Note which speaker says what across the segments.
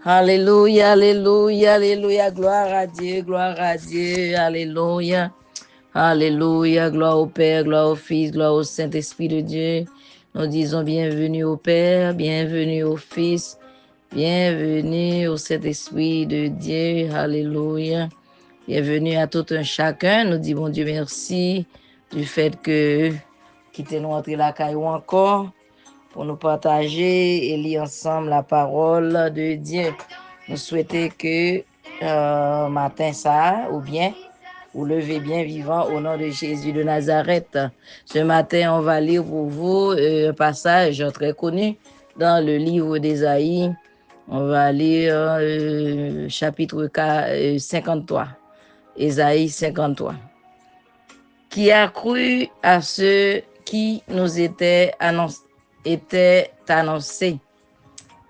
Speaker 1: Alléluia, alléluia, alléluia, gloire à Dieu, alléluia. Alléluia, gloire au Père, gloire au Fils, gloire au Saint-Esprit de Dieu. Nous disons bienvenue au Père, bienvenue au Fils, bienvenue au Saint-Esprit de Dieu. Alléluia. Bienvenue à tout un chacun. Nous disons, bon Dieu, merci du fait que quittez-nous entrer la caillou encore pour nous partager et lire ensemble la parole de Dieu. Nous souhaitons que matin ça, ou bien vous levez bien vivant au nom de Jésus de Nazareth. Ce matin, on va lire pour vous un passage très connu dans le livre d'Ésaïe. On va lire chapitre 53, Ésaïe 53. Qui a cru à ce qui nous était annoncé,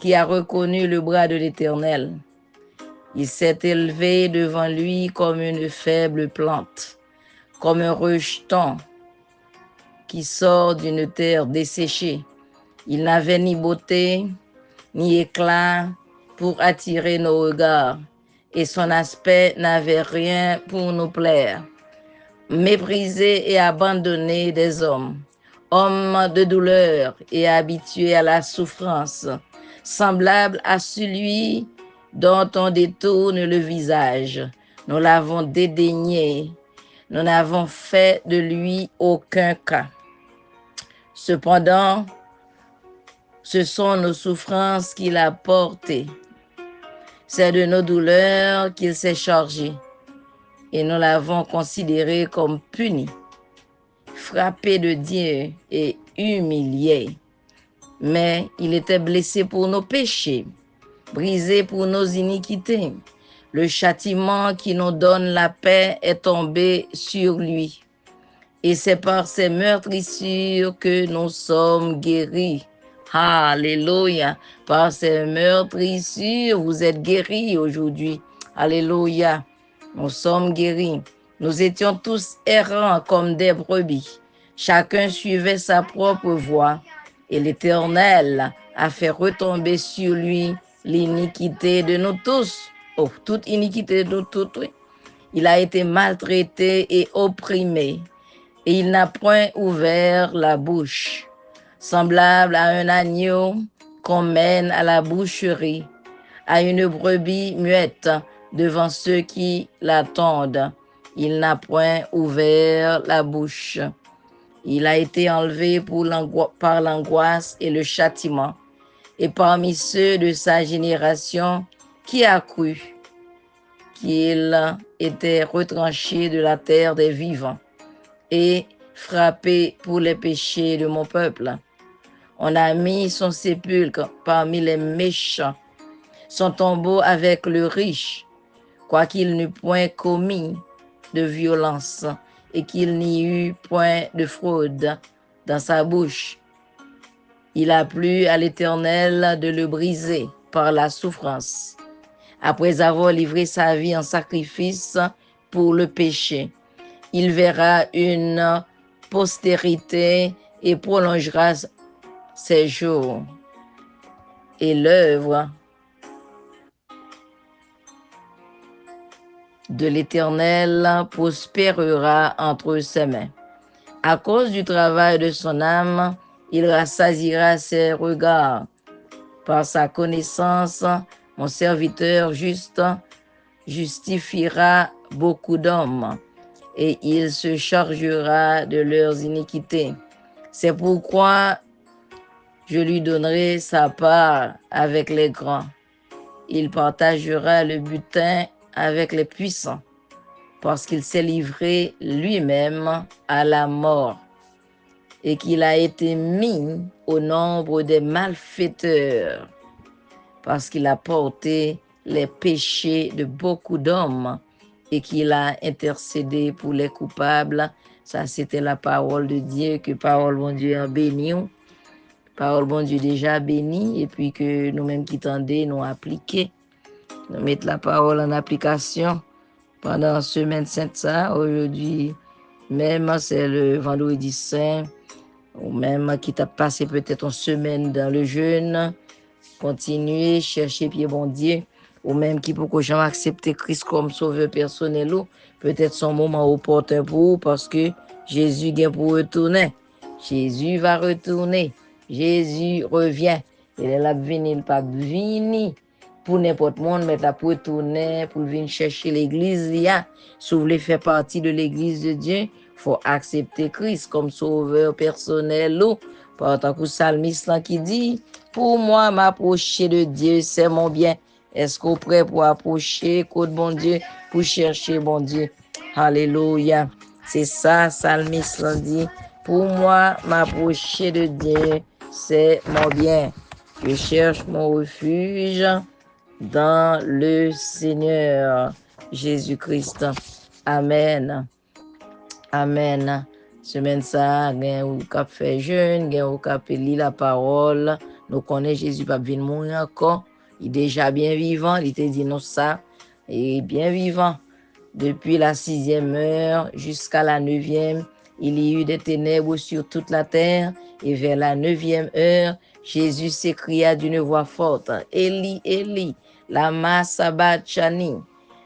Speaker 1: qui a reconnu le bras de l'Éternel. Il s'est élevé devant lui comme une faible plante, comme un rejeton qui sort d'une terre desséchée. Il n'avait ni beauté, ni éclat pour attirer nos regards, et son aspect n'avait rien pour nous plaire. Méprisé et abandonné des hommes, homme de douleur et habitué à la souffrance, semblable à celui dont on détourne le visage. Nous l'avons dédaigné, nous n'avons fait de lui aucun cas. Cependant, ce sont nos souffrances qu'il a portées. C'est de nos douleurs qu'il s'est chargé et nous l'avons considéré comme puni, frappé de Dieu et humilié. Mais il était blessé pour nos péchés, brisé pour nos iniquités. Le châtiment qui nous donne la paix est tombé sur lui. Et c'est par ses meurtrissures que nous sommes guéris. Alléluia. Par ses meurtrissures, vous êtes guéris aujourd'hui. Alléluia. Nous sommes guéris. Nous étions tous errants comme des brebis. Chacun suivait sa propre voie. Et l'Éternel a fait retomber sur lui l'iniquité de nous tous. Oh, toute iniquité de nous tous, oui. Il a été maltraité et opprimé. Et il n'a point ouvert la bouche, semblable à un agneau qu'on mène à la boucherie, à une brebis muette devant ceux qui l'attendent. Il n'a point ouvert la bouche. Il a été enlevé par l'angoisse et le châtiment. Et parmi ceux de sa génération, qui a cru qu'il était retranché de la terre des vivants et frappé pour les péchés de mon peuple. On a mis son sépulcre parmi les méchants, son tombeau avec le riche, quoiqu'il n'eût point commis de violence et qu'il n'y eût point de fraude dans sa bouche. Il a plu à l'Éternel de le briser par la souffrance, après avoir livré sa vie en sacrifice pour le péché. Il verra une postérité et prolongera ses jours. Et l'œuvre de l'Éternel prospérera entre ses mains. À cause du travail de son âme, il rassasiera ses regards. Par sa connaissance, mon serviteur juste justifiera beaucoup d'hommes et il se chargera de leurs iniquités. C'est pourquoi je lui donnerai sa part avec les grands. Il partagera le butin avec les puissants, parce qu'il s'est livré lui-même à la mort et qu'il a été mis au nombre des malfaiteurs, parce qu'il a porté les péchés de beaucoup d'hommes et qu'il a intercédé pour les coupables. Ça, c'était la parole de Dieu, que parole, bon Dieu, en béni. Parole, bon Dieu, déjà bénie, et puis que nous-mêmes qui tendons, nous appliquer. Nous mettre la parole en application pendant la semaine sainte, ça. Aujourd'hui, même, c'est le vendredi saint, ou même qui t'a passé peut-être une semaine dans le jeûne. Continuez, chercher pied bon Dieu, ou même qui peut jamais accepter Christ comme sauveur personnel ou peut-être son moment opportun pour vous parce que Jésus vient pour retourner. Jésus va retourner. Jésus revient. Il est là venir, il pas venir pour n'importe monde, mais là pour retourner, pour venir chercher l'église. Si vous voulez faire partie de l'église de Dieu, faut accepter Christ comme sauveur personnel ou par tant que psalmiste qui dit, pour moi, m'approcher de Dieu, c'est mon bien. Est-ce qu'on est prêt pour approcher, côté bon Dieu, pour chercher bon Dieu? Alléluia. C'est ça, psalmiste dit. Pour moi, m'approcher de Dieu, c'est mon bien. Je cherche mon refuge dans le Seigneur Jésus-Christ. Amen. Amen. Semaine ça, gen ou kap fait jeûne, gen ou kap li la parole. Nous connaissons Jésus pas venir mourir encore. Il est déjà bien vivant. Il te dit non ça. Et bien vivant. Depuis la 6e heure jusqu'à la 9e, il y eut des ténèbres sur toute la terre. Et vers la 9e heure, Jésus s'écria d'une voix forte, Eli, Eli, lama sabachthani.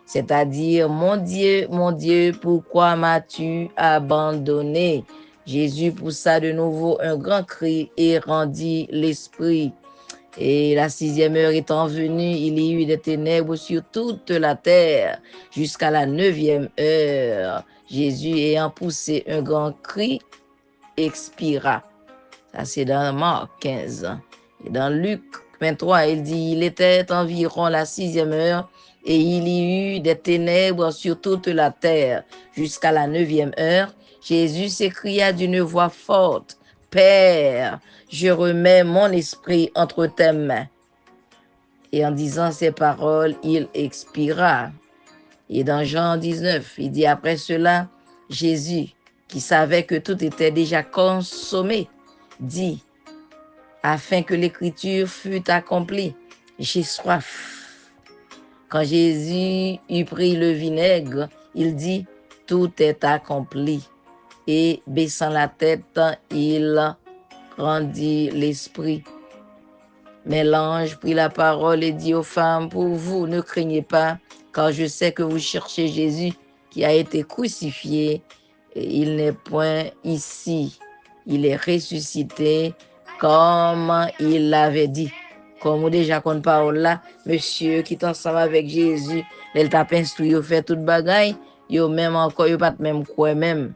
Speaker 1: C'est-à-dire, mon Dieu, pourquoi m'as-tu abandonné? Jésus poussa de nouveau un grand cri et rendit l'esprit. Et la 6e heure étant venue, il y eut des ténèbres sur toute la terre jusqu'à la 9e heure. Jésus ayant poussé un grand cri, expira. Ça, c'est dans Marc 15. Et dans Luc 23, il dit, il était environ la 6e heure et il y eut des ténèbres sur toute la terre jusqu'à la 9e heure. Jésus s'écria d'une voix forte, Père, je remets mon esprit entre tes mains. Et en disant ces paroles, il expira. Et dans Jean 19, il dit, après cela, Jésus, qui savait que tout était déjà consommé, dit, afin que l'écriture fût accomplie, j'ai soif. Quand Jésus eut pris le vinaigre, il dit, tout est accompli. Et baissant la tête, il rendit l'esprit. Mais l'ange prit la parole et dit aux femmes, pour vous, ne craignez pas, car je sais que vous cherchez Jésus qui a été crucifié. Et il n'est point ici. Il est ressuscité comme il l'avait dit. Comme on déjà qu'on parle là, monsieur qui est ensemble avec Jésus, elle t'a instruit, il fait toute bagaille, il même encore, il pas même quoi même.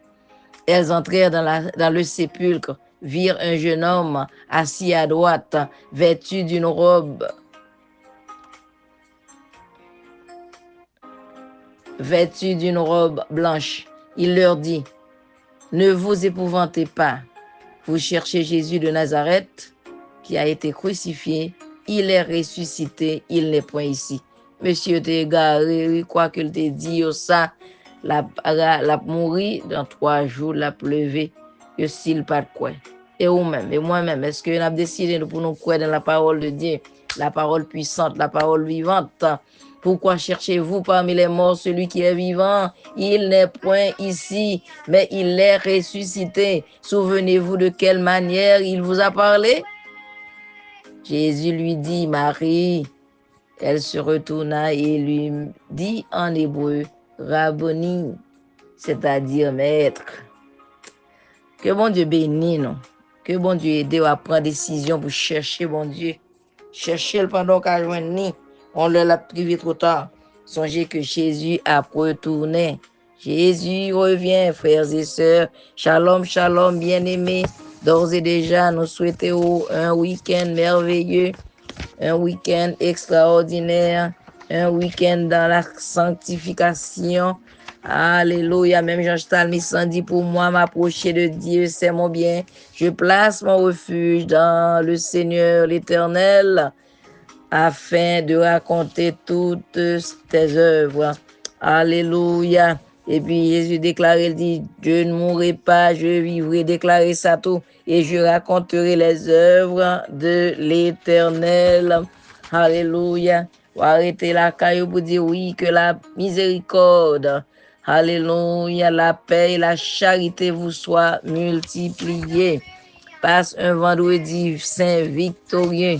Speaker 1: Elles entrèrent dans le sépulcre, virent un jeune homme assis à droite, vêtu d'une robe blanche. Il leur dit, ne vous épouvantez pas, vous cherchez Jésus de Nazareth, qui a été crucifié, il est ressuscité, il n'est point ici. Monsieur t'es égaré, quoi qu'il t'ait dit, ça, la mourir dans 3 jours, la pleuvé, que s'il pas de quoi. Et vous-même, et moi-même, est-ce que nous avons décidé pour nous croire dans la parole de Dieu, la parole puissante, la parole vivante? Pourquoi cherchez-vous parmi les morts celui qui est vivant? Il n'est point ici, mais il est ressuscité. Souvenez-vous de quelle manière il vous a parlé? Jésus lui dit, Marie. Elle se retourna et lui dit en hébreu, Rabboni, c'est-à-dire maître. Que bon Dieu bénisse nous. Que bon Dieu aide à prendre décision pour chercher bon Dieu. Chercher le pendant qu'à joindre nous. On l'a privé trop tard. Songez que Jésus a retourné. Jésus revient, frères et sœurs. Shalom, shalom, bien-aimés. D'ores et déjà, nous souhaitons un week-end merveilleux, un week-end extraordinaire, un week-end dans la sanctification. Alléluia, même Jean Stalmis dit pour moi, m'approcher de Dieu, c'est mon bien. Je place mon refuge dans le Seigneur l'Éternel afin de raconter toutes tes œuvres. Alléluia. Et puis Jésus déclare, il dit, je ne mourrai pas, je vivrai, déclarer ça tout, et je raconterai les œuvres de l'Éternel. Alléluia. On va arrêter la caillou pour dire oui, que la miséricorde, alléluia, la paix et la charité vous soient multipliées. Passe un vendredi saint victorieux.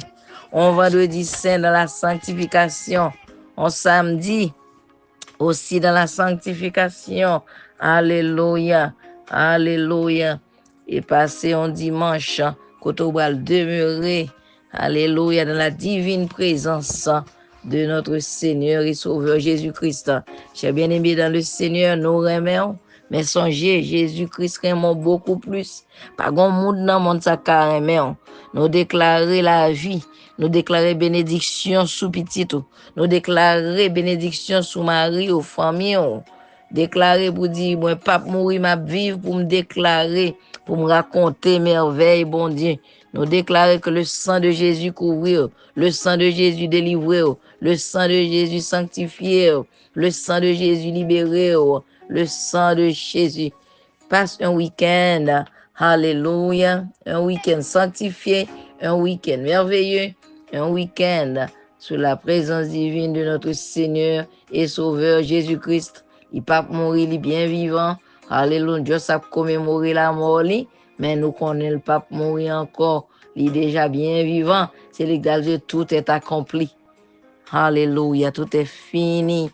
Speaker 1: On vendredi saint dans la sanctification. On samedi aussi dans la sanctification. Alléluia. Alléluia. Et passer un dimanche, quand on va demeurer, alléluia, dans la divine présence de notre Seigneur et Sauveur Jésus-Christ. Chers bien-aimés dans le Seigneur, nous remercions. Mais songez, Jésus-Christ aime beaucoup plus. Pas grand monde dans le monde ça carrément. Nous déclarer la vie, nous déclarer bénédiction sous petit, nous déclarer bénédiction sous mari ou famille. Déclarer pour dire, moi, pas mourir, ma vivre pour me déclarer, pour me raconter merveille, bon Dieu. Nous déclarer que le sang de Jésus couvrir, le sang de Jésus délivrer, le sang de Jésus sanctifier, le sang de Jésus libérer, le sang de Jésus. Passe un week-end, alléluia, un week-end sanctifié, un week-end merveilleux, un week-end sous la présence divine de notre Seigneur et Sauveur Jésus-Christ. Il pas mourir, il est bien vivant. Alléluia, Dieu sait commémorer la mort, mais nous connaissons le pape mourir encore. Il est déjà bien vivant. C'est l'égal de tout est accompli. Alléluia, tout est fini.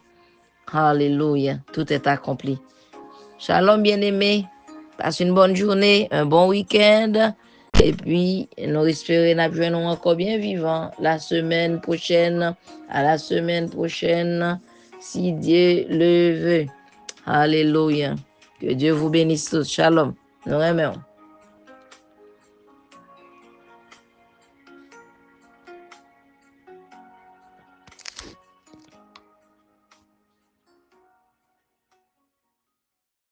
Speaker 1: Alléluia, tout est accompli. Shalom bien-aimés. Passe une bonne journée, un bon week-end. Et puis, nous espérons que nous encore bien vivants la semaine prochaine. À la semaine prochaine, si Dieu le veut. Alléluia. Que Dieu vous bénisse tous. Shalom. Nous remercions.